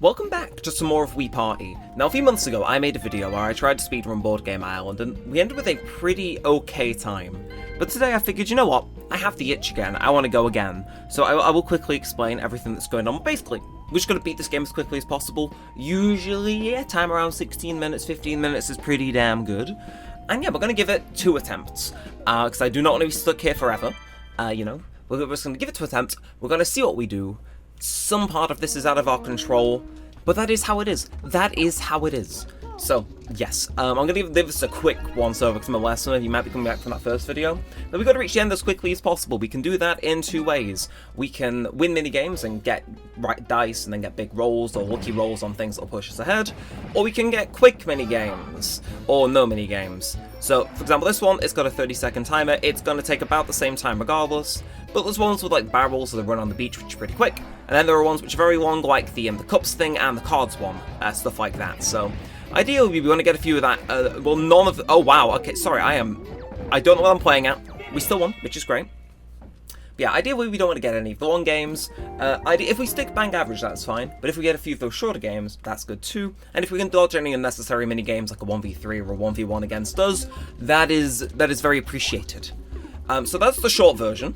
Welcome back to some more of Wii Party. Now, a few months ago, I made a video where I tried to speedrun Board Game Island, and we ended with a pretty okay time. But today I figured, you know what? I have the itch again. I want to go again. So I will quickly explain everything that's going on. Basically, we're just going to beat this game as quickly as possible. Usually, yeah, time around 16 minutes, 15 minutes is pretty damn good. And yeah, we're going to give it 2 attempts. Because I do not want to be stuck here forever. You know, we're just going to give it 2 attempts. We're going to see what we do. Some part of this is out of our control, but that is how it is. That is how it is. So, yes, I'm going to give this a quick once-over because I'm some of you might be coming back from that first video. But we've got to reach the end as quickly as possible. We can do that in 2 ways. We can win mini-games and get right dice and then get big rolls or lucky rolls on things that will push us ahead. Or we can get quick mini-games or no mini-games. So, for example, this one, it's got a 30-second timer. It's going to take about the same time regardless. But there's ones with like barrels that run on the beach, which are pretty quick. And then there are ones which are very long, like the cups thing and the cards one, stuff like that. So, ideally, we want to get a few of that. Well, none of the... Oh, wow. Okay, sorry, I don't know what I'm playing at. We still won, which is great. But yeah, ideally, we don't want to get any of the long games. If we stick bang average, that's fine. But if we get a few of those shorter games, that's good too. And if we can dodge any unnecessary mini games like a 1v3 or a 1v1 against us, that is very appreciated. So that's the short version.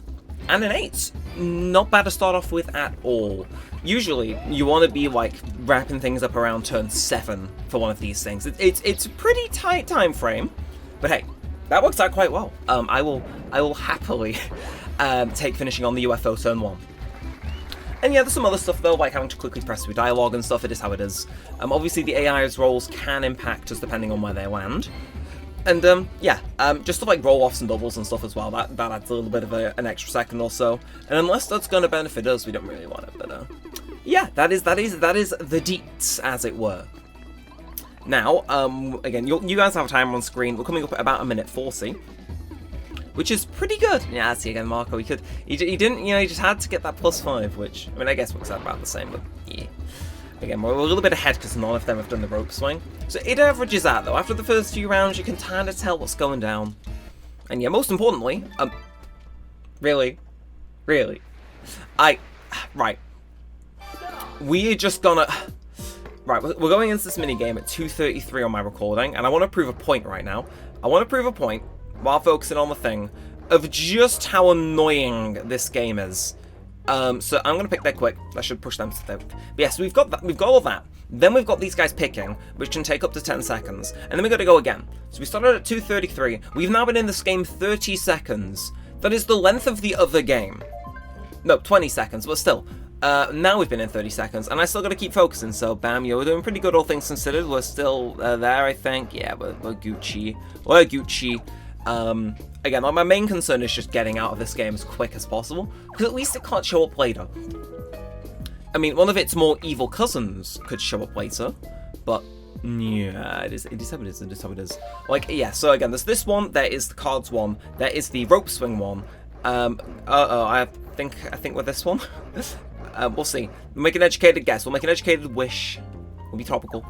And an 8, not bad to start off with at all. Usually, you want to be like wrapping things up around turn 7 for one of these things. It's a pretty tight time frame, but hey, that works out quite well. I will happily take finishing on the UFO turn 1. And yeah, there's some other stuff though, like having to quickly press through dialogue and stuff. It is how it is. Obviously, the AI's rolls can impact us depending on where they land. And yeah, just to like roll-offs and doubles and stuff as well, that adds a little bit of an extra second or so. And unless that's going to benefit us, we don't really want it. But yeah, that is the deets, as it were. Now, again, you guys have a timer on screen. We're coming up at about 1:40, which is pretty good. Yeah, see again, Marco. He didn't, you know, he just had to get that +5, which I mean, I guess works out about the same, but yeah. Again, we're a little bit ahead because none of them have done the rope swing. So it averages out, though. After the first few rounds, you can kind of tell what's going down. And yeah, most importantly, really? Right. We're just gonna... Right, we're going into this mini-game at 2:33 on my recording, and I want to prove a point right now. I want to prove a point, while focusing on the thing, of just how annoying this game is. So I'm going to pick that quick. I should push them to the... But yes, we've got that. We've got all that. Then we've got these guys picking, which can take up to 10 seconds. And then we've got to go again. So we started at 2:33. We've now been in this game 30 seconds. That is the length of the other game. No, 20 seconds, but still. Now we've been in 30 seconds, and I still got to keep focusing. So, bam, we're doing pretty good, all things considered. We're still there, I think. Yeah, we're Gucci. We're Gucci. Again, like, my main concern is just getting out of this game as quick as possible, because at least it can't show up later. I mean, one of its more evil cousins could show up later, but yeah, it is how it is. Like, yeah, so again, there's this one, there is the cards one, there is the rope swing one. I think with this one, we'll see. We'll make an educated guess, we'll make an educated wish. Will be tropical.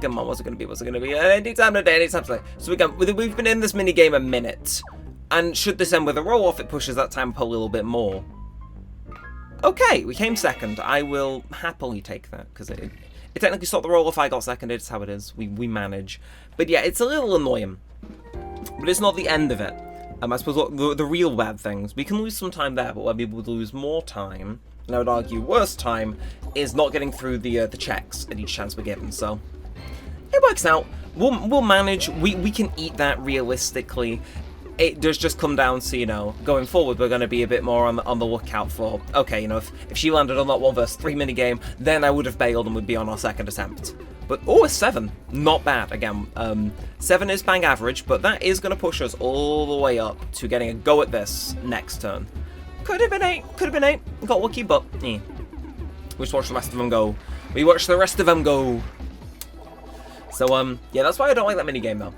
Come on, what's it gonna be? Anytime today, anytime today. So again, we've been in this mini game a minute, and should this end with a roll off, it pushes that time up a little bit more. Okay, we came second. I will happily take that because it technically stopped the roll off. I got second. It's how it is. We manage. But yeah, it's a little annoying, but it's not the end of it. I suppose the real bad things, we can lose some time there, but we'll be able to lose more time. And I would argue worse time is not getting through the checks at each chance we're given. So it works out. We'll manage. We can eat that realistically. It does just come down to, you know, going forward, we're going to be a bit more on the lookout for, okay, you know, if she landed on that 1 vs 3 minigame, then I would have bailed and would be on our second attempt. But, oh, a 7. Not bad. Again, 7 is bang average, but that is going to push us all the way up to getting a go at this next turn. Could have been 8. Got lucky, but, We just watched the rest of them go. We watched the rest of them go. So, yeah, that's why I don't like that minigame, though.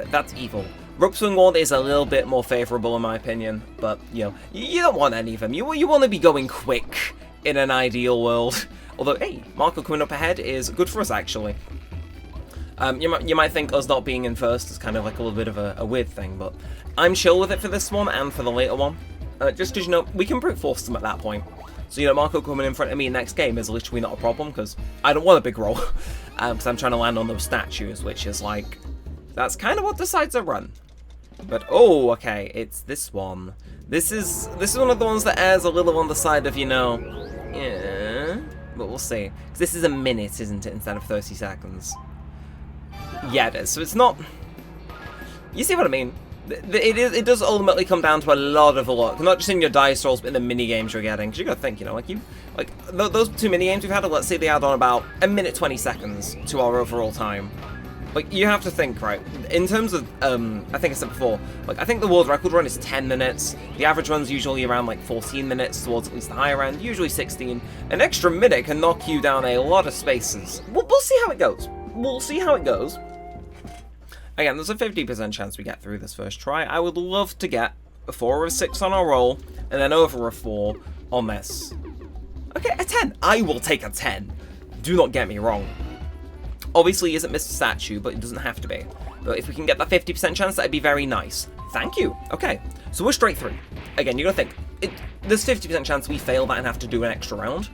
That's evil. Rope swing one is a little bit more favourable in my opinion, but, you know, you don't want any of them. You want to be going quick in an ideal world. Although, hey, Marco coming up ahead is good for us, actually. You might think us not being in first is kind of like a little bit of a weird thing, but I'm chill with it for this one and for the later one. Just because, you know, we can brute force them at that point. So, you know, Marco coming in front of me next game is literally not a problem, because I don't want a big roll. Because I'm trying to land on those statues, which is like, that's kind of what decides a run. But, oh, okay, it's this one. This is one of the ones that airs a little on the side of, you know, yeah, but we'll see. 'Cause this is a minute, isn't it, instead of 30 seconds? Yeah, it is. So it's not, you see what I mean? It does ultimately come down to a lot of luck, not just in your dice rolls, but in the mini games you're getting. Because you gotta think, you know, those 2 mini games we've had, let's say they add on about a minute 20 seconds to our overall time. Like, you have to think, right? In terms of, I think I said before, like, I think the world record run is 10 minutes. The average run's usually around like 14 minutes, towards at least the higher end, usually 16. An extra minute can knock you down a lot of spaces. We'll see how it goes. We'll see how it goes. Again, there's a 50% chance we get through this first try. I would love to get a 4 or a 6 on our roll, and then over a 4 on this. Okay, a 10. I will take a 10. Do not get me wrong. Obviously, isn't Mr. Statue, but it doesn't have to be. But if we can get that 50% chance, that'd be very nice. Thank you. Okay, so we're straight through. Again, you're gonna think, there's 50% chance we fail that and have to do an extra round.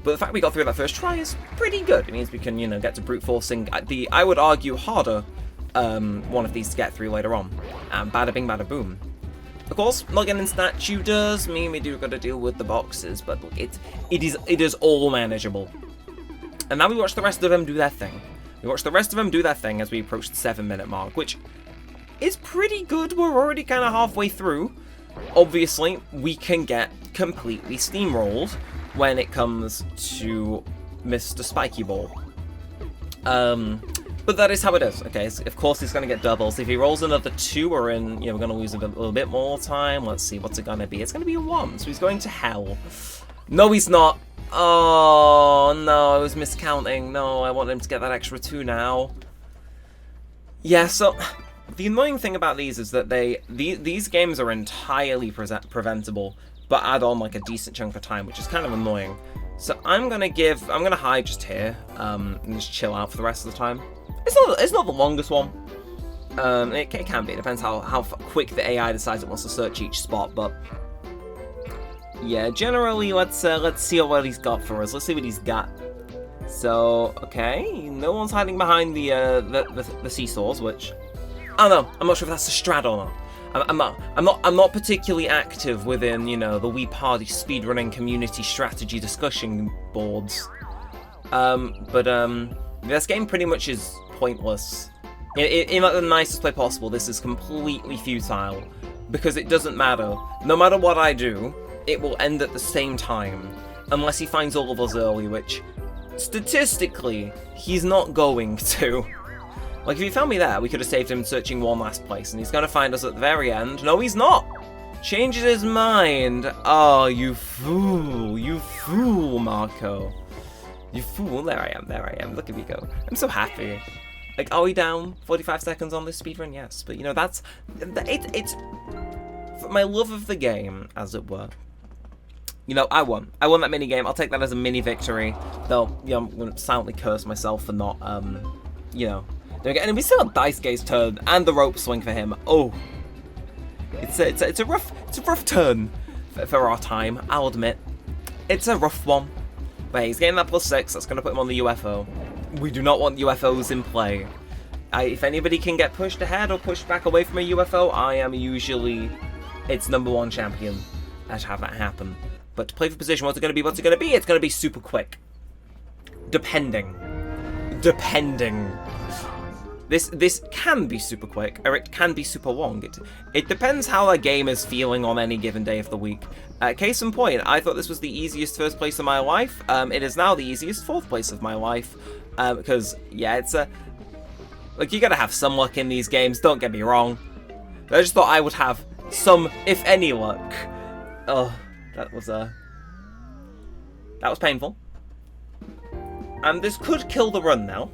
But the fact we got through that first try is pretty good. It means we can, you know, get to brute forcing the, I would argue, harder one of these to get through later on. And bada bing, bada boom. Of course, not getting statue does mean we do got to deal with the boxes, but look, it is all manageable. And now we watch the rest of them do their thing. We watch the rest of them do their thing as we approach the 7-minute mark, which is pretty good. We're already kind of halfway through. Obviously, we can get completely steamrolled when it comes to Mr. Spiky Ball. But that is how it is, okay? So of course, he's going to get doubles. If he rolls another 2, we're in, you know, we're going to lose a little bit more time. Let's see, what's it going to be? It's going to be a 1, so he's going to hell. No, he's not. Oh, no, I was miscounting. No, I want him to get that extra 2 now. Yeah, so the annoying thing about these is that these games are entirely preventable, but add on like a decent chunk of time, which is kind of annoying. So I'm gonna hide just here, and just chill out for the rest of the time. It's not the longest one. It can be. It depends how quick the AI decides it wants to search each spot. But yeah, generally, let's see what he's got for us. Let's see what he's got. So okay, no one's hiding behind the seesaws, which I don't know. I'm not sure if that's a strat or not. I'm not particularly active within, you know, the Wii Party speedrunning community strategy discussion boards. This game pretty much is pointless. In like the nicest way possible, this is completely futile because it doesn't matter. No matter what I do, it will end at the same time unless he finds all of us early, which statistically he's not going to. Like, if he found me there, we could have saved him searching one last place, and he's going to find us at the very end. No, he's not! Changes his mind. Oh, you fool, Marco. You fool. There I am. Look at me go. I'm so happy. Like, are we down 45 seconds on this speedrun? Yes, but, you know, it's for my love of the game, as it were. You know, I won. I won that mini game. I'll take that as a mini victory. Though, you know, I'm going to silently curse myself for not, you know, and we still have Dice Gaze turn and the rope swing for him. Oh, it's a rough turn for our time. I'll admit, it's a rough one. But he's getting that +6. That's going to put him on the UFO. We do not want UFOs in play. If anybody can get pushed ahead or pushed back away from a UFO, I am usually its #1 champion. I'd have that happen. But to play for position, what's it going to be? What's it going to be? It's going to be super quick. Depending. This can be super quick, or it can be super long. It depends how a game is feeling on any given day of the week. Case in point, I thought this was the easiest first place of my life. It is now the easiest 4th place of my life. Because, yeah, it's like, you gotta have some luck in these games, don't get me wrong. But I just thought I would have some, if any, luck. Oh, that was painful. And this could kill the run now.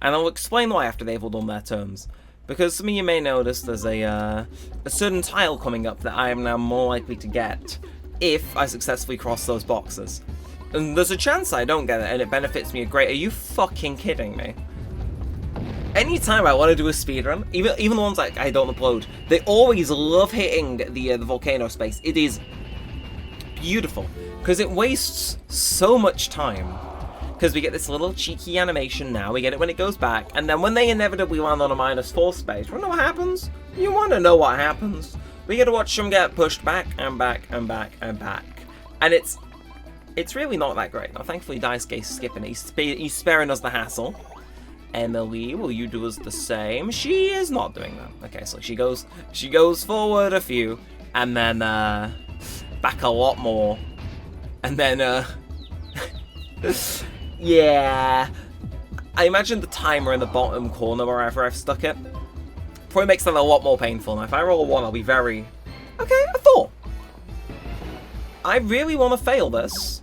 And I'll explain why after they've all done their terms. Because some of you may notice there's a certain tile coming up that I am now more likely to get if I successfully cross those boxes. And there's a chance I don't get it, and it benefits me a great. Are you fucking kidding me? Anytime I want to do a speedrun, even the ones I don't upload, they always love hitting the volcano space. It is beautiful. because it wastes so much time. Because we get this little cheeky animation now, we get it when it goes back, and then when they inevitably land on a -4 space, you wanna know what happens? You wanna know what happens? We get to watch them get pushed back and back and back and back. And it's really not that great. Now thankfully Daisuke's skipping it, he's sparing us the hassle. Emily, will you do us the same? She is not doing that. Okay, so she goes forward a few, and then back a lot more. And then yeah, I imagine the timer in the bottom corner wherever I've stuck it probably makes that a lot more painful. Now, if I roll a 1, I'll be very... Okay, a 4. I really want to fail this.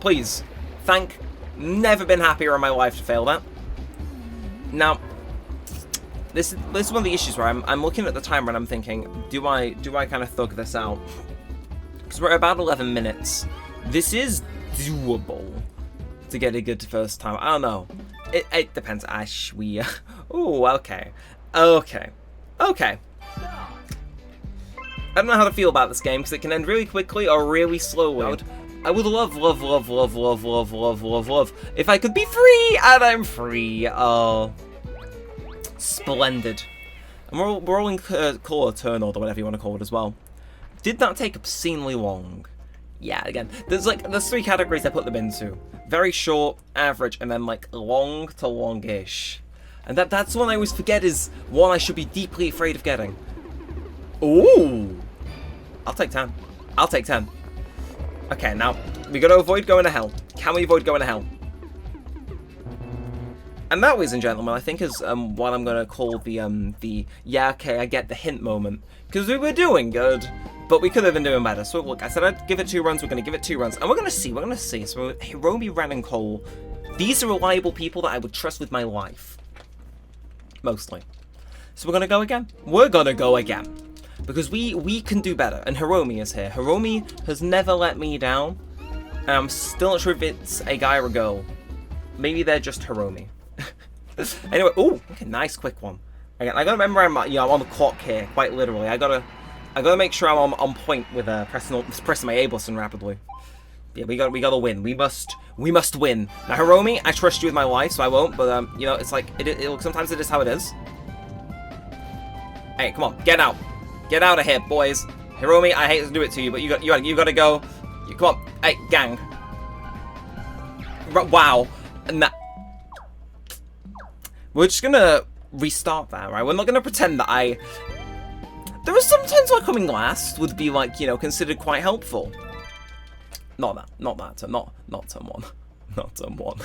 Please. Never been happier in my life to fail that. Now, this is one of the issues where I'm looking at the timer and I'm thinking, do I kind of thug this out? Because we're at about 11 minutes. This is doable to get a good first time. I don't know. It depends. Ooh, okay. Okay. I don't know how to feel about this game because it can end really quickly or really slowly. I would love if I could be free, and I'm free. Oh, splendid. And we're rolling call a turn order, whatever you want to call it as well. Did that take obscenely long? Yeah, again, there's 3 categories I put them into. Very short, average, and then like long to longish. And that's one I always forget is one I should be deeply afraid of getting. Ooh! I'll take 10. I'll take 10. Okay, now, we gotta avoid going to hell. Can we avoid going to hell? And that, ladies and gentlemen, I think is what I'm gonna call the yeah, okay, I get the hint moment. Because we were doing good, but we could have been doing better. So look, I said I'd give it 2 runs, we're gonna give it 2 runs. And we're gonna see. So Hiromi, Ren, and Cole, these are reliable people that I would trust with my life. Mostly. So we're gonna go again. We're gonna go again. Because we can do better, and Hiromi is here. Hiromi has never let me down, and I'm still not sure if it's a guy or a girl. Maybe they're just Hiromi. Anyway, ooh, okay, nice quick one. Again, I gotta remember I'm on the clock here, quite literally. I gotta make sure I'm on point with pressing my A button rapidly. Yeah, we gotta win. We must win. Now, Hiromi, I trust you with my life, so I won't. But you know, it's like sometimes it is how it is. Hey, come on, get out. Get out of here, boys. Hiromi, I hate to do it to you, but you gotta go. Come on. Hey, gang. Wow. And that... We're just gonna restart that, right? We're not gonna pretend that there are some times where coming last would be, like, you know, considered quite helpful. Not turn 1. Not turn 1.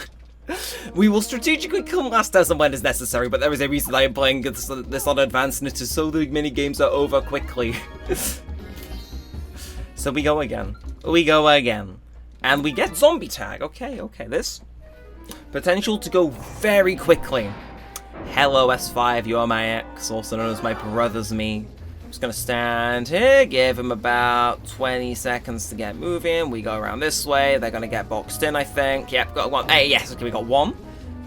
We will strategically come last as and when is necessary, but there is a reason I am playing this on advanced, and it is so the mini games are over quickly. So we go again. And we get zombie tag. Okay, this potential to go very quickly. Hello S5, you are my ex, also known as my brother's me. Just gonna stand here, give him about 20 seconds to get moving. We go around this way. They're gonna get boxed in, I think. Yep, got 1. Hey, yes, okay, we got 1.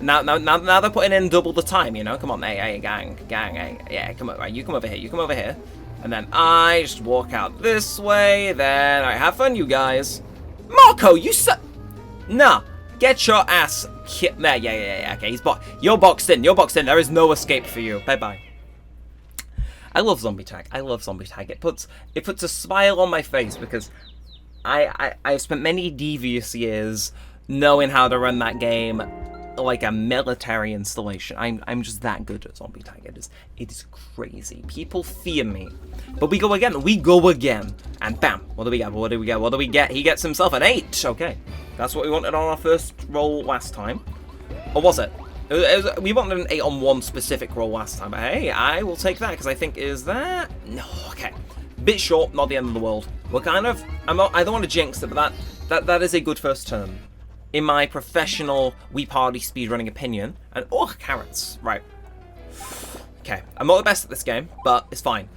Now they're putting in double the time, you know? Come on, hey, gang, hey, yeah, come on, right, you come over here. And then I just walk out this way, then, alright, have fun, you guys. Marco, nah, get your ass there, yeah, okay, you're boxed in, there is no escape for you, bye-bye. I love zombie tag. It puts a smile on my face because I've spent many devious years knowing how to run that game like a military installation. I'm just that good at zombie tag. It is crazy. People fear me. But we go again. And bam, what do we get? He gets himself an 8. Okay. That's what we wanted on our first roll last time. Or was it? We wanted an 8 on one specific roll last time, but hey, I will take that, because I think, is that... No, okay. Bit short, not the end of the world. We're kind of... I don't want to jinx it, but that is a good first turn. In my professional Wii Party speedrunning opinion. And, oh, carrots. Right. Okay, I'm not the best at this game, but it's fine.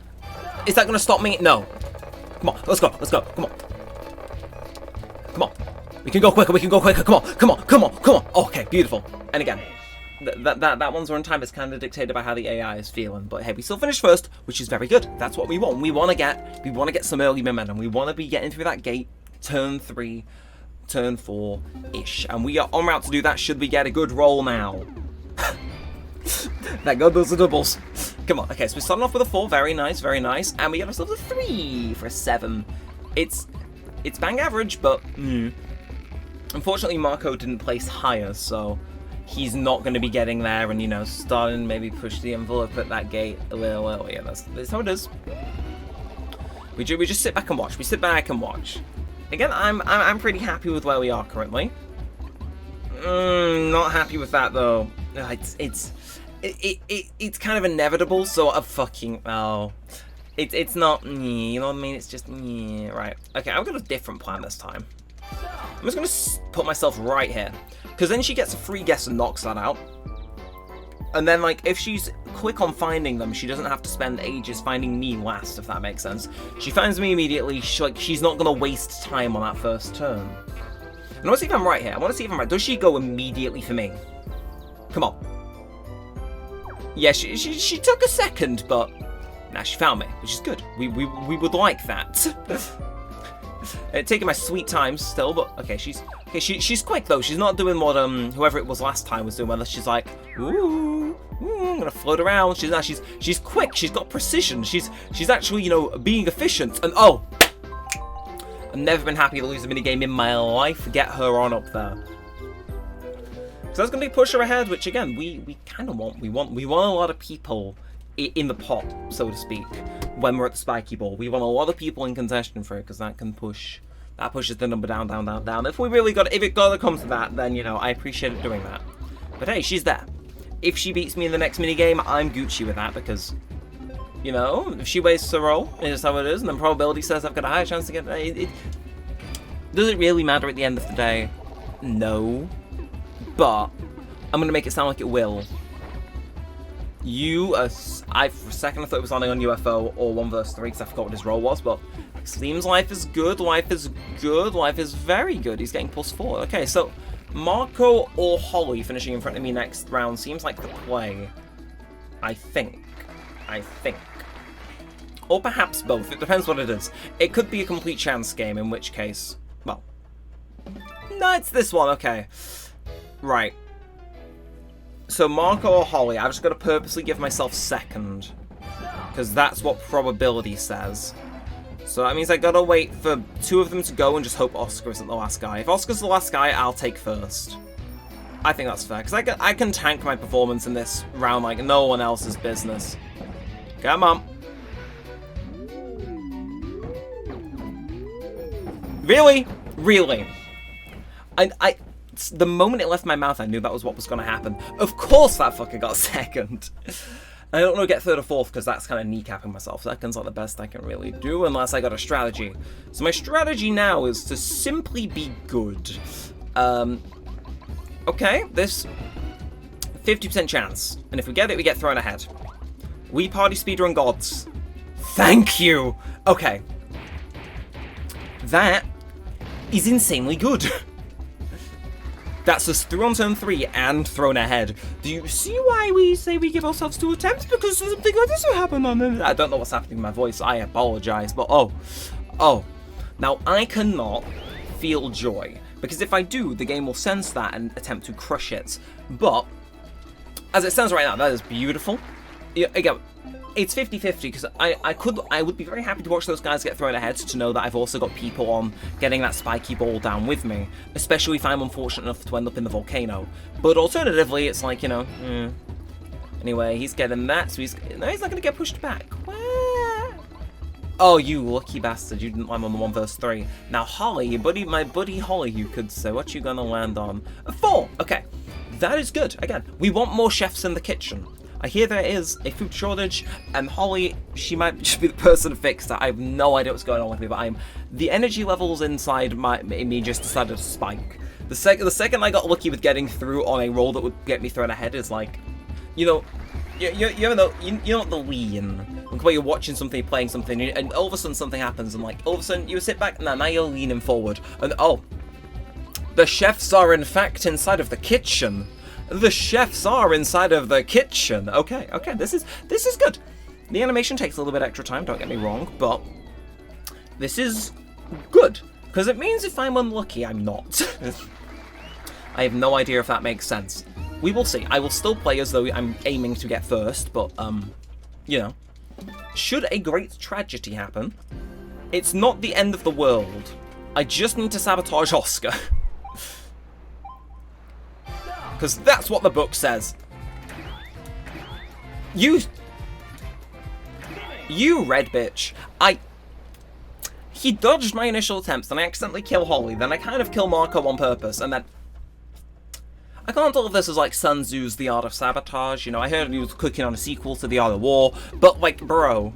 Is that going to stop me? No. Come on, let's go, come on. Come on. We can go quicker, come on. Okay, beautiful. And again... That one's run time is kind of dictated by how the AI is feeling, but hey, we still finished first, which is very good. That's what we want. We want to get some early momentum. We want to be getting through that gate turn 3, turn 4-ish. And we are en route to do that should we get a good roll now. Thank God those are doubles. Come on. Okay, so we're starting off with a 4. Very nice, very nice. And we get ourselves a 3 for a 7. It's bang average, but unfortunately Marco didn't place higher, so he's not going to be getting there and, you know, starting maybe push the envelope at that gate a little. Yeah, that's how it is. We just sit back and watch. We sit back and watch. Again, I'm pretty happy with where we are currently. Not happy with that though. It's kind of inevitable. So it's not. You know what I mean? It's just right. Okay, I've got a different plan this time. I'm just gonna put myself right here, because then she gets a free guess and knocks that out. And then, like, if she's quick on finding them, she doesn't have to spend ages finding me last, if that makes sense. She finds me immediately. She's not gonna waste time on that first turn. And I want to see if I'm right here. I want to see if I'm right. Does she go immediately for me? Come on. Yeah, she took a second, but nah, she found me, which is good. We would like that. Taking my sweet time still, but okay, she's quick though. She's not doing what whoever it was last time was doing, where she's like, ooh, I'm gonna float around. She's quick. She's got precision. She's actually, you know, being efficient. And oh, I've never been happy to lose a minigame in my life. Get her on up there. So that's gonna be push her ahead, which again we kind of want. We want a lot of people in the pot, so to speak, when we're at the spiky ball. We want a lot of people in contention for it, because that can push. That pushes the number down. If it gotta come to that, then, you know, I appreciate it doing that. But hey, she's there. If she beats me in the next minigame, I'm Gucci with that, because, you know, if she wastes a roll, it's how it is, and then probability says I've got a higher chance to get it. Does it really matter at the end of the day? No. But I'm gonna make it sound like it will. For a second I thought it was landing on UFO or 1 vs 3, because I forgot what his role was, but it seems life is good, life is very good. He's getting +4. Okay, so Marco or Holly finishing in front of me next round seems like the play. I think. Or perhaps both, it depends what it is. It could be a complete chance game, in which case, well, no, it's this one, okay. Right. So Marco or Holly, I've just got to purposely give myself second, because that's what probability says. So that means I gotta wait for 2 of them to go and just hope Oscar isn't the last guy. If Oscar's the last guy, I'll take first. I think that's fair, because I can tank my performance in this round like no one else's business. Come on. Really? The moment it left my mouth, I knew that was what was going to happen. Of course that fucker got second. I don't know get 3rd or 4th, because that's kind of kneecapping myself. Second's not the best I can really do, unless I got a strategy. So my strategy now is to simply be good. Okay, this 50% chance. And if we get it, we get thrown ahead. Wii Party speedrun gods. Thank you! Okay. That is insanely good. That's us through on turn 3 and thrown ahead. Do you see why we say we give ourselves 2 attempts? Because something like this will happen on them. I don't know what's happening with my voice. I apologize. But oh. Now, I cannot feel joy. Because if I do, the game will sense that and attempt to crush it. But, as it stands right now, that is beautiful. Again, it's 50-50, because I would be very happy to watch those guys get thrown ahead, to know that I've also got people on getting that spiky ball down with me, especially if I'm unfortunate enough to end up in the volcano. But alternatively, it's like, you know, Anyway, he's getting that, so he's not going to get pushed back. Where? Oh, you lucky bastard, you didn't land on the 1 vs 3. Now, Holly, my buddy Holly, you could say, what you gonna land on? A 4! Okay, that is good. Again, we want more chefs in the kitchen. I hear there is a food shortage, and Holly, she might just be the person to fix that. I have no idea what's going on with me, but the energy levels inside me just decided to spike. The second I got lucky with getting through on a roll that would get me thrown ahead is like, you know, you know the lean, where you're watching something, playing something, and all of a sudden something happens, and like all of a sudden you sit back, and now you're leaning forward, and oh, the chefs are in fact inside of the kitchen. The chefs are inside of the kitchen. Okay, this is good. The animation takes a little bit extra time, don't get me wrong, but this is good. Because it means if I'm unlucky, I'm not. I have no idea if that makes sense. We will see. I will still play as though I'm aiming to get first, but, you know. Should a great tragedy happen, it's not the end of the world. I just need to sabotage Oscar. Because that's what the book says. You red bitch. He dodged my initial attempts, then I accidentally kill Holly, then I kind of kill Marco on purpose, and then... I can't tell if this is like Sun Tzu's The Art of Sabotage, you know, I heard he was cooking on a sequel to The Art of War, but like, bro.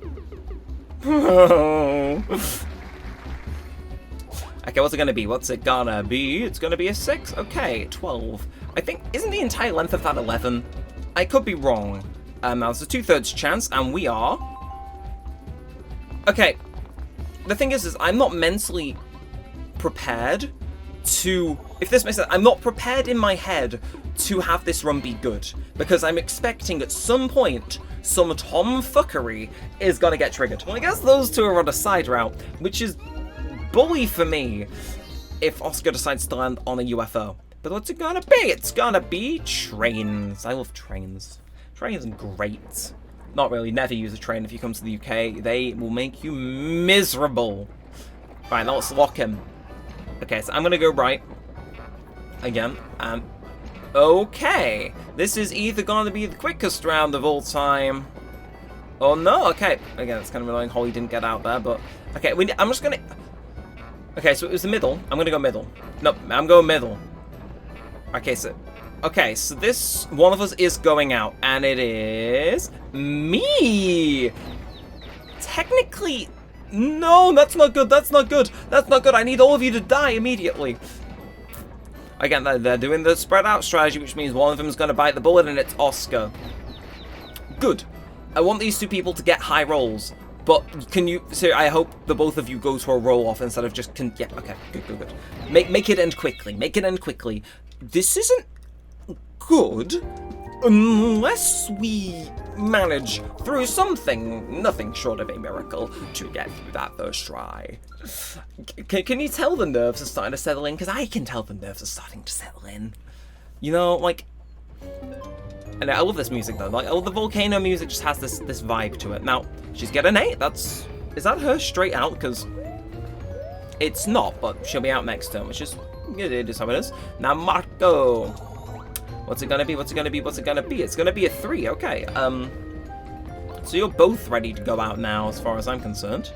Okay, what's it gonna be? What's it gonna be? It's gonna be a 6? Okay, 12. I think, isn't the entire length of that 11? I could be wrong. Now it's a 2/3 chance, and we are... Okay, the thing is I'm not mentally prepared to... If this makes sense, I'm not prepared in my head to have this run be good, because I'm expecting at some point some tomfuckery is gonna get triggered. Well, I guess those two are on a side route, which is bully for me if Oscar decides to land on a UFO. But what's it gonna be? It's gonna be trains. I love trains. Trains are great. Not really, never use a train if you come to the UK. They will make you miserable. Right, now let's lock him. Okay, so I'm gonna go right. Again, and... Okay! This is either gonna be the quickest round of all time... Oh no, okay. Again, it's kind of annoying Holly didn't get out there, but... Okay, I'm just gonna... Okay, so it was the middle. I'm gonna go middle. Nope, I'm going middle. Okay, so this one of us is going out, and it is me. Technically, no, that's not good. That's not good. That's not good. I need all of you to die immediately. Again, they're doing the spread out strategy, which means one of them is going to bite the bullet, and it's Oscar. Good. I want these two people to get high rolls, but can you? So I hope the both of you go to a roll off instead of just yeah. Okay, good. Make it end quickly. Make it end quickly. This isn't good unless we manage through something, nothing short of a miracle, to get through that first try. Can you tell the nerves are starting to settle in? Because I can tell the nerves are starting to settle in. You know, like... And I love this music though. Like, the volcano music just has this vibe to it. Now, she's getting an 8. That's... Is that her straight out? Because it's not, but she'll be out next turn, which is... It is how it is. Now, Marco. What's it gonna be? What's it gonna be? What's it gonna be? It's gonna be a 3. Okay. So you're both ready to go out now, as far as I'm concerned.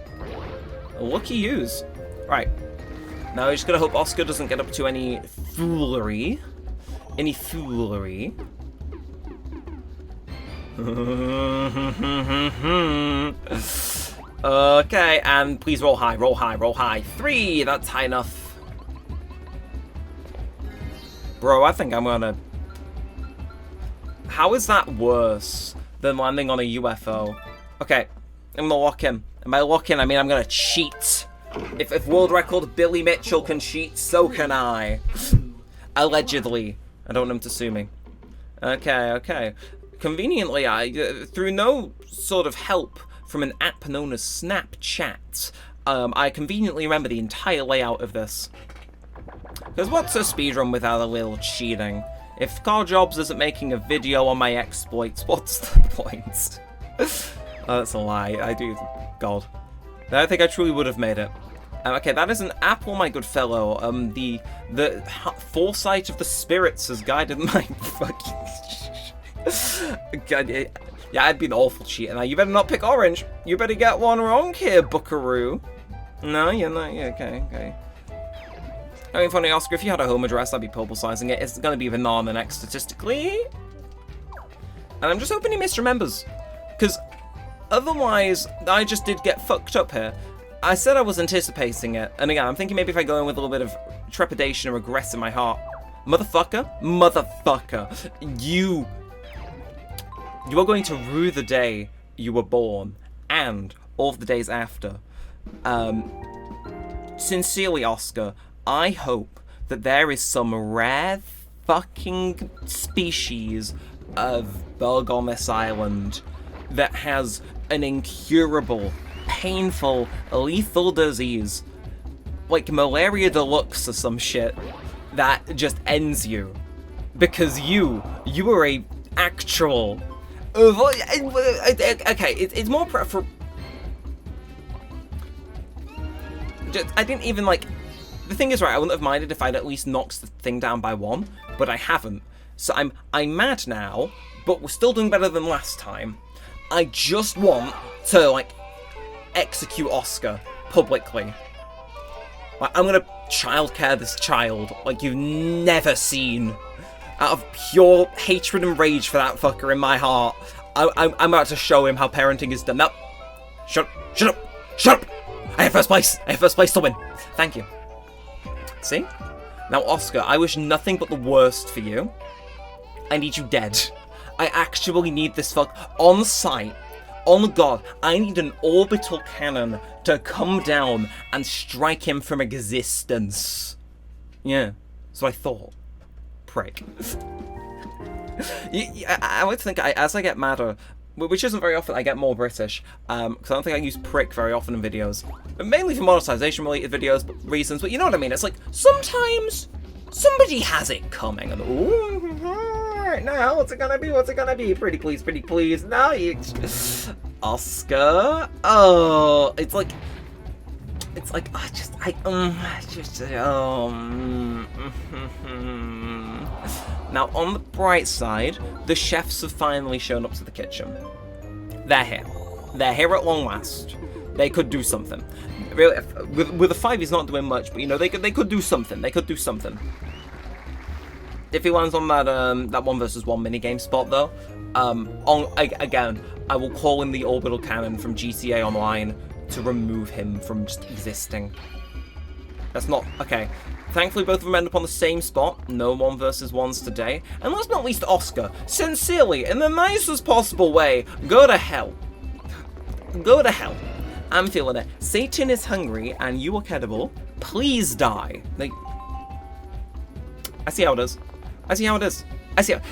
Lucky yous. Right. Now we're just gonna hope Oscar doesn't get up to any foolery. Any foolery. Okay, and please roll high, roll high, roll high. 3. That's high enough. Bro, I think I'm gonna... How is that worse than landing on a UFO? Okay, I'm gonna lock in. And by lock in, I mean I'm gonna cheat. If world record Billy Mitchell can cheat, so can I. Allegedly. I don't want him to sue me. Okay. Conveniently, through no sort of help from an app known as Snapchat, I conveniently remember the entire layout of this. Because what's a speedrun without a little cheating? If Carl Jobs isn't making a video on my exploits, what's the point? Oh, that's a lie. I do. God. I think I truly would have made it. Okay, that is an apple, my good fellow. The foresight of the spirits has guided my fucking... God, yeah, I'd be an awful cheater. Now, you better not pick orange. You better get one wrong here, buckaroo. No, you're not. Yeah, okay. I mean, funny, Oscar, if you had a home address, I'd be publicizing it. It's gonna be banana next, statistically. And I'm just hoping he misremembers. Because otherwise, I just did get fucked up here. I said I was anticipating it. And again, I'm thinking maybe if I go in with a little bit of trepidation or regret in my heart. Motherfucker. You are going to rue the day you were born. And all of the days after. Sincerely, Oscar, I hope that there is some rare fucking species of bug on this island that has an incurable, painful, lethal disease like malaria deluxe or some shit that just ends you. Because you are a actual... Okay, it's more for... I didn't even, like... The thing is, right, I wouldn't have minded if I'd at least knocked the thing down by 1, but I haven't. So I'm mad now, but we're still doing better than last time. I just want to, like, execute Oscar publicly. Like, I'm gonna childcare this child like you've never seen. Out of pure hatred and rage for that fucker in my heart, I'm about to show him how parenting is done. No, shut up! I have first place to win. Thank you. See? Now, Oscar, I wish nothing but the worst for you. I need you dead. I actually need this fuck on sight. On God, I need an orbital cannon to come down and strike him from existence. Yeah, so I thought. Prick. I would think as I get madder, which isn't very often, I get more British, because I don't think I use prick very often in videos. Mainly for monetization-related videos, reasons, but you know what I mean? It's like, sometimes somebody has it coming, and ooh, alright, now, what's it gonna be? Pretty please, now you... Oscar? Oh, it's like, Now, on the bright side, the chefs have finally shown up to the kitchen. They're here. They're here at long last. They could do something. Really, with a 5, he's not doing much, but you know, they could do something. They could do something. If he lands on that 1 versus 1 minigame spot, though, again, I will call in the orbital cannon from GTA Online to remove him from just existing. That's not... Okay. Thankfully, both of them end up on the same spot. No 1 versus 1s today. And last but not least, Oscar. Sincerely, in the nicest possible way, go to hell. Go to hell. I'm feeling it. Satan is hungry, and you are credible. Please die. Like... I see how it is.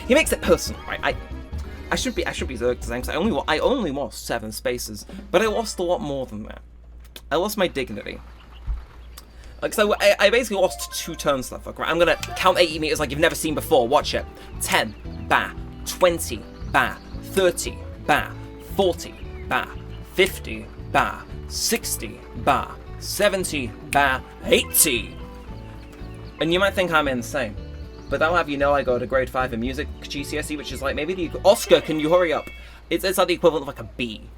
He makes it personal, right? I should be irked because I only lost 7 spaces, but I lost a lot more than that. I lost my dignity. Like, so I basically lost 2 turns left. Right? I'm gonna count 80 meters like you've never seen before. Watch it. 10, bah. 20, bah. 30, bah. 40, bah. 50, bah. 60, bah. 70, bah. 80. And you might think I'm insane. But that'll have you know I go to grade 5 in music GCSE, which is like maybe the... Oscar, can you hurry up? It's like the equivalent of like a B.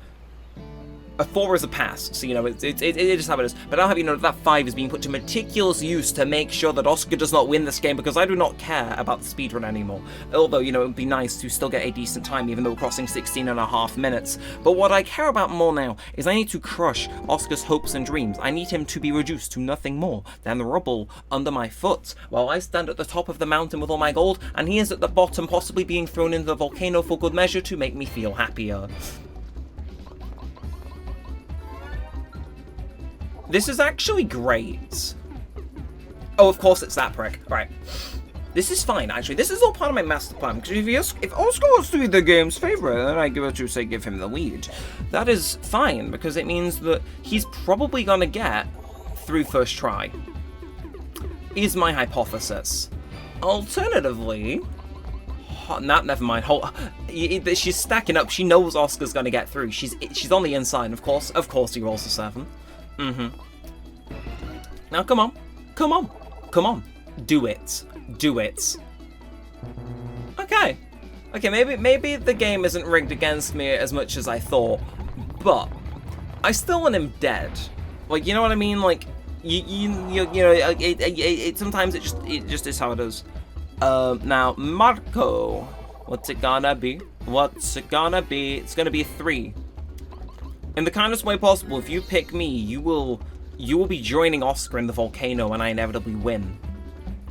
A 4 is a pass, so you know, it is how it is. But I'll have you know that 5 is being put to meticulous use to make sure that Oscar does not win this game, because I do not care about the speedrun anymore. Although, you know, it would be nice to still get a decent time, even though we're crossing 16.5 minutes. But what I care about more now is I need to crush Oscar's hopes and dreams. I need him to be reduced to nothing more than the rubble under my foot, while I stand at the top of the mountain with all my gold, and he is at the bottom, possibly being thrown into the volcano for good measure to make me feel happier. This is actually great. Oh, of course it's that prick. Right. This is fine, actually. This is all part of my master plan. Because if Oscar wants to be the game's favorite, then I give him the lead. That is fine, because it means that he's probably gonna get through first try. Is my hypothesis. Alternatively... never mind. She's stacking up. She knows Oscar's gonna get through. She's on the inside, of course. Of course he rolls a 7. Now come on. Do it. Okay, maybe the game isn't rigged against me as much as I thought, but I still want him dead. Like, you know what I mean? Like, you know, sometimes it just is how it is. Now Marco, what's it gonna be? It's gonna be a 3. In the kindest way possible, if you pick me, you will be joining Oscar in the volcano and I inevitably win.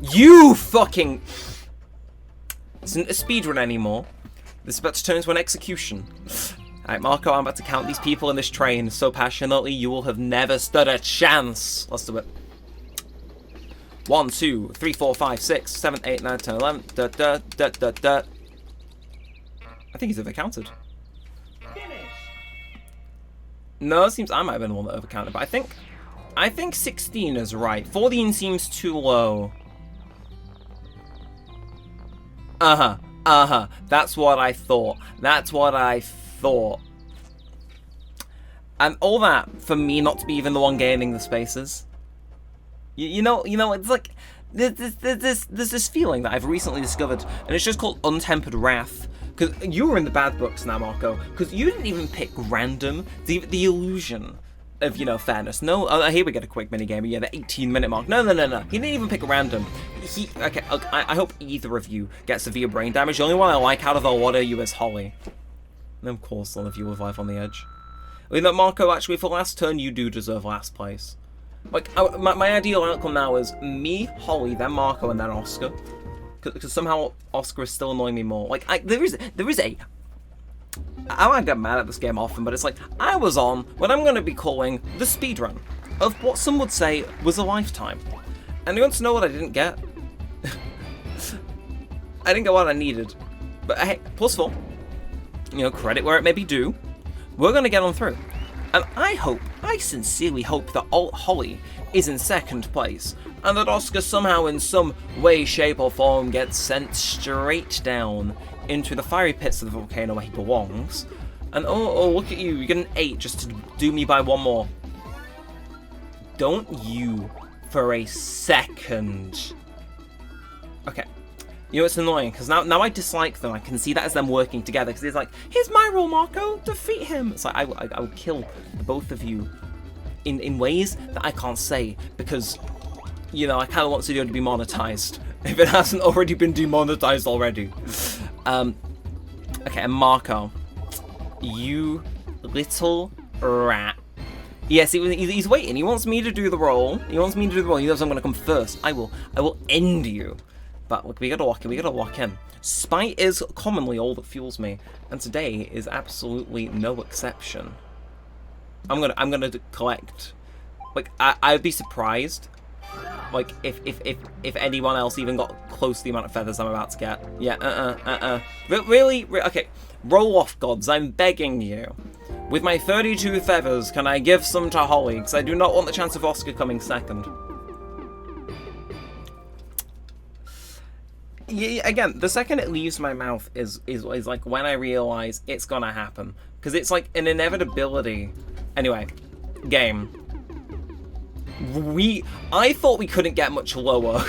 You fucking... It's not a speedrun anymore. This is about to turn into an execution. Alright, Marco, I'm about to count these people in this train so passionately you will have never stood a chance. Let's do it. 1, 2, 3, 4, 5, 6, 7, 8, 9, 10, 11. I think he's overcounted. No, it seems I might have been the one that overcounted, but I think I think 16 is right. 14 seems too low. That's what I thought. That's what I thought. And all that for me not to be even the one gaining the spaces. You know, it's like there's this feeling that I've recently discovered, and it's just called untempered wrath. Because you were in the bad books now, Marco. Because you didn't even pick random. The illusion of, fairness. No, here we get a quick minigame. Yeah, the 18-minute mark. No. He didn't even pick random. Okay, I hope either of you get severe brain damage. The only one I like out of the lot of you is Holly. And of course, none of you will live on the edge. Marco, actually, for last turn, you do deserve last place. Like, my ideal outcome now is me, Holly, then Marco, and then Oscar. Because somehow Oscar is still annoying me more. Like, there is a... I might get mad at this game often, but it's like, I was on what I'm going to be calling the speedrun of what some would say was a lifetime. And you want to know what I didn't get? I didn't get what I needed. But hey, +4. Credit where it may be due. We're going to get on through. And I sincerely hope that Holly is in second place, and that Oscar somehow in some way, shape or form gets sent straight down into the fiery pits of the volcano where he belongs. And oh, look at you get an 8 just to do me by one more. Don't you for a second. Okay. It's annoying, because now I dislike them. I can see that as them working together, because it's like, here's my role, Marco, defeat him. It's like, I will kill the both of you in ways that I can't say, because, I kind of want Studio to be monetized, if it hasn't already been demonetized already. Okay, and Marco, you little rat. Yes, he's waiting. He wants me to do the role. He knows I'm going to come first. I will end you. But look, we gotta lock in. Spite is commonly all that fuels me, and today is absolutely no exception. I'm gonna collect. Like, I'd be surprised, like, if anyone else even got close to the amount of feathers I'm about to get. Yeah, Really? Okay, roll off, gods. I'm begging you. With my 32 feathers, can I give some to Holly? Because I do not want the chance of Oscar coming second. Yeah, again, the second it leaves my mouth is like when I realize it's gonna happen, because it's like an inevitability. Anyway, game. I thought we couldn't get much lower.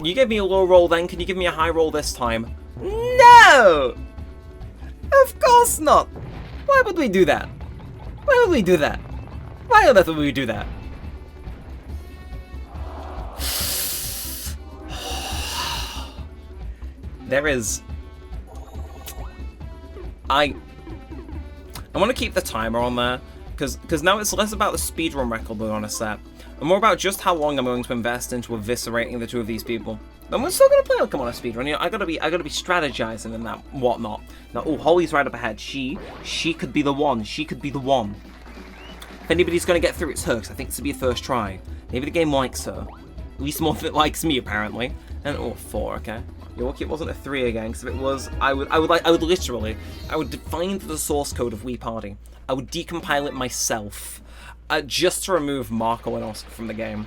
You gave me a low roll then. Can you give me a high roll this time? No, of course not. Why would we do that? Why would we do that? Why on earth would we do that? There is... I want to keep the timer on there, because now it's less about the speedrun record we're going to set, and more about just how long I'm going to invest into eviscerating the two of these people. And we're still going to play like I'm on a speedrun. I gotta be strategizing and that whatnot. Now, oh, Holly's right up ahead. She could be the one. She could be the one. If anybody's going to get through, it's her, because I think this will be a first try. Maybe the game likes her. At least more than it likes me, apparently. And oh, 4, okay. You're lucky it wasn't a 3 again, because if it was, I would define the source code of Wii Party. I would decompile it myself, just to remove Marco and Oscar from the game.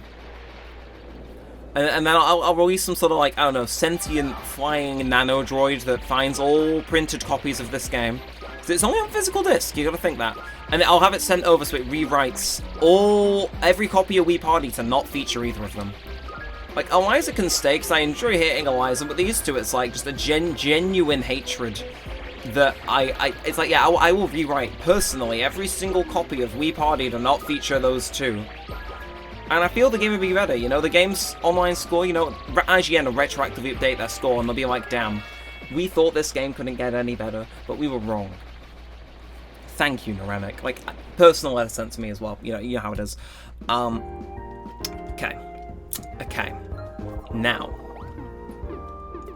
And then I'll release some sort of, like, I don't know, sentient flying nano droid that finds all printed copies of this game. So it's only on physical disc, you gotta think that. And I'll have it sent over so it rewrites every copy of Wii Party to not feature either of them. Like, Eliza can stay, because I enjoy hating Eliza, but these two, it's like just a genuine hatred that it's like, yeah, I will rewrite, personally, every single copy of Wii Party to not feature those two. And I feel the game would be better, the game's online score, IGN will retroactively update their score, and they'll be like, damn, we thought this game couldn't get any better, but we were wrong. Thank you, Neremik. Like, personal letter sent to me as well, you know how it is. Okay. Now.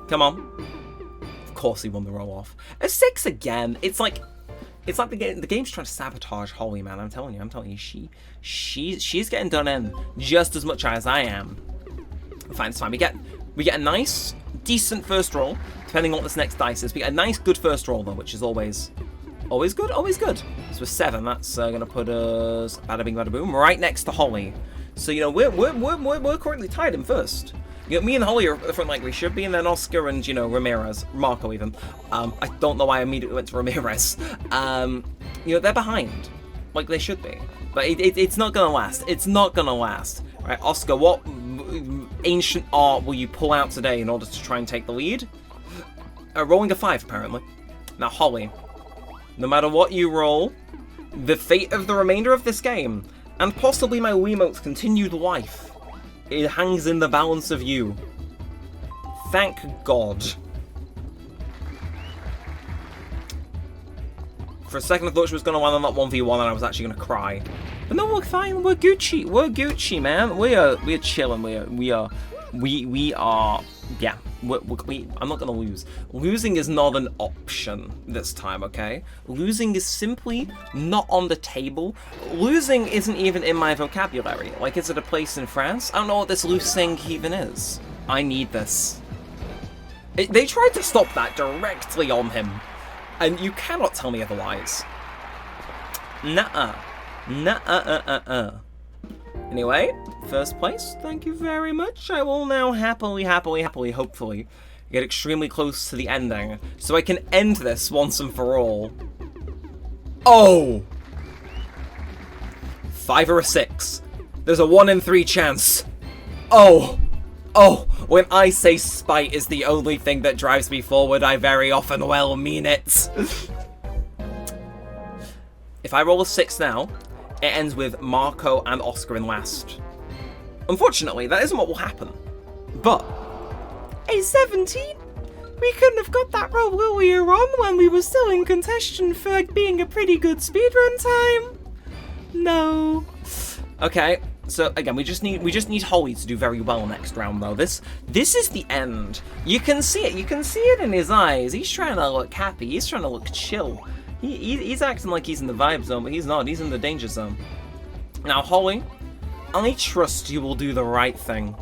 Come on. Of course he won the roll-off. A 6 again. It's like the game's trying to sabotage Holly, man. I'm telling you, she's getting done in just as much as I am. Fine, it's fine. We get a nice, decent first roll, depending on what this next dice is. We get a nice, good first roll though, which is always Always good, always good. So we're 7. That's gonna put us bada bing bada boom right next to Holly. So you know we're currently tied in first. You know, me and Holly are at the front like we should be, and then Oscar and, you know, Ramirez, Marco even. I don't know why I immediately went to Ramirez. You know, they're behind, like they should be. But it's not gonna last. It's not gonna last. Right, Oscar, what ancient art will you pull out today in order to try and take the lead? Rolling a 5, apparently. Now, Holly, no matter what you roll, the fate of the remainder of this game, and possibly my Wiimote's continued life, it hangs in the balance of you. Thank God. For a second I thought she was going to win on that 1v1 and I was actually going to cry. But no, we're fine. We're Gucci. We're Gucci, man. We're chilling. We are. Yeah. I'm not going to lose. Losing is not an option this time, okay? Losing is simply not on the table. Losing isn't even in my vocabulary. Like, is it a place in France? I don't know what this losing even is. I need this. They tried to stop that directly on him. And you cannot tell me otherwise. Nuh-uh. Nuh-uh. Anyway, first place, thank you very much. I will now happily, hopefully, get extremely close to the ending, so I can end this once and for all. Oh! 5 or a 6. There's a 1 in 3 chance. Oh! Oh! When I say spite is the only thing that drives me forward, I very often well mean it. If I roll a 6 now, it ends with Marco and Oscar in last. Unfortunately, that isn't what will happen. But a 17? We couldn't have got that roll earlier on when we were still in contention for being a pretty good speedrun time. No. Okay, so again, we just need Holly to do very well next round though. This is the end. You can see it. You can see it in his eyes. He's trying to look happy. He's trying to look chill. He's acting like he's in the vibe zone, but he's not. He's in the danger zone. Now, Holly, I trust you will do the right thing.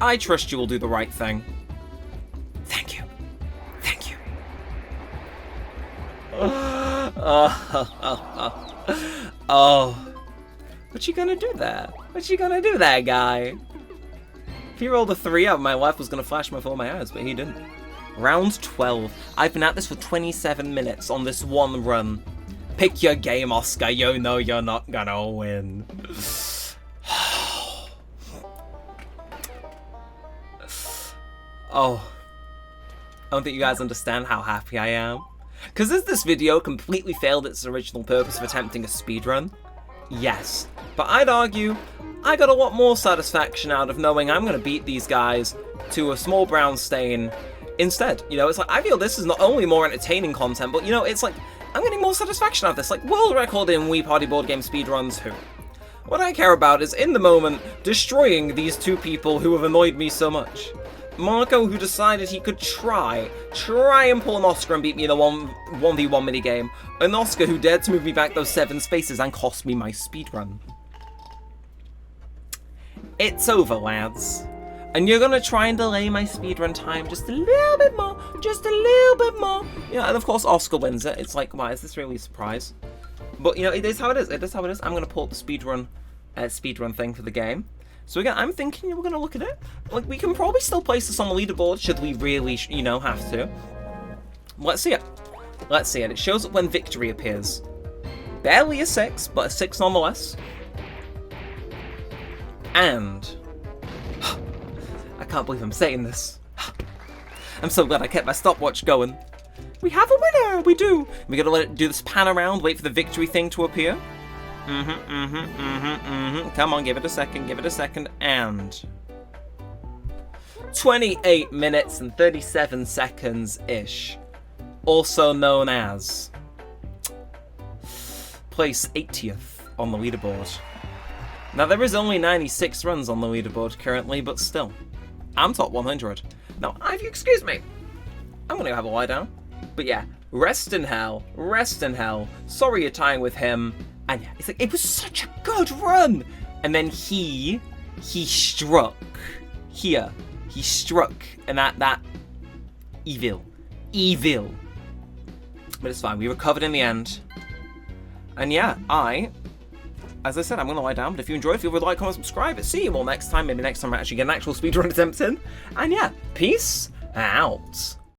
I trust you will do the right thing. Thank you. Thank you. Oh. What you gonna do there? What you gonna do there, guy? If he rolled a 3 out, my life was gonna flash before my eyes, but he didn't. Round 12. I've been at this for 27 minutes on this one run. Pick your game, Oscar. You know you're not gonna win. Oh. I don't think you guys understand how happy I am. Because has this video completely failed its original purpose of attempting a speedrun? Yes. But I'd argue I got a lot more satisfaction out of knowing I'm going to beat these guys to a small brown stain instead. You know, it's like, I feel this is not only more entertaining content, but, you know, it's like, I'm getting more satisfaction out of this. Like, world record in Wii Party board game speedruns, who? What I care about is, in the moment, destroying these two people who have annoyed me so much. Marco, who decided he could try and pull an Oscar and beat me in the 1v1 minigame. An Oscar who dared to move me back those 7 spaces and cost me my speedrun. It's over, lads. And you're gonna try and delay my speedrun time just a little bit more. Just a little bit more. Yeah, and of course Oscar wins it. It's like, why is this really a surprise? But, you know, it is how it is. It is how it is. I'm gonna pull up the speedrun thing for the game. So again, I'm thinking we're going to look at it. Like, we can probably still place this on the leaderboard should we really, you know, have to. Let's see it. Let's see it. It shows up when victory appears. Barely a 6, but a 6 nonetheless. And I can't believe I'm saying this. I'm so glad I kept my stopwatch going. We have a winner! We do! We got to let it do this pan around, wait for the victory thing to appear. Come on, give it a second, and 28 minutes and 37 seconds-ish. Also known as place 80th on the leaderboard. Now, there is only 96 runs on the leaderboard currently, but still, I'm top 100. Now, if you excuse me, I'm gonna go have a lie down. But yeah, rest in hell. Sorry you're tying with him. And yeah, it's like, it was such a good run! And then he struck. Here. He struck. And that evil. But it's fine. We recovered in the end. And yeah, as I said, I'm going to lie down. But if you enjoyed, feel free to like, comment, subscribe. See you all next time. Maybe next time I actually get an actual speedrun attempt in. And yeah, peace out.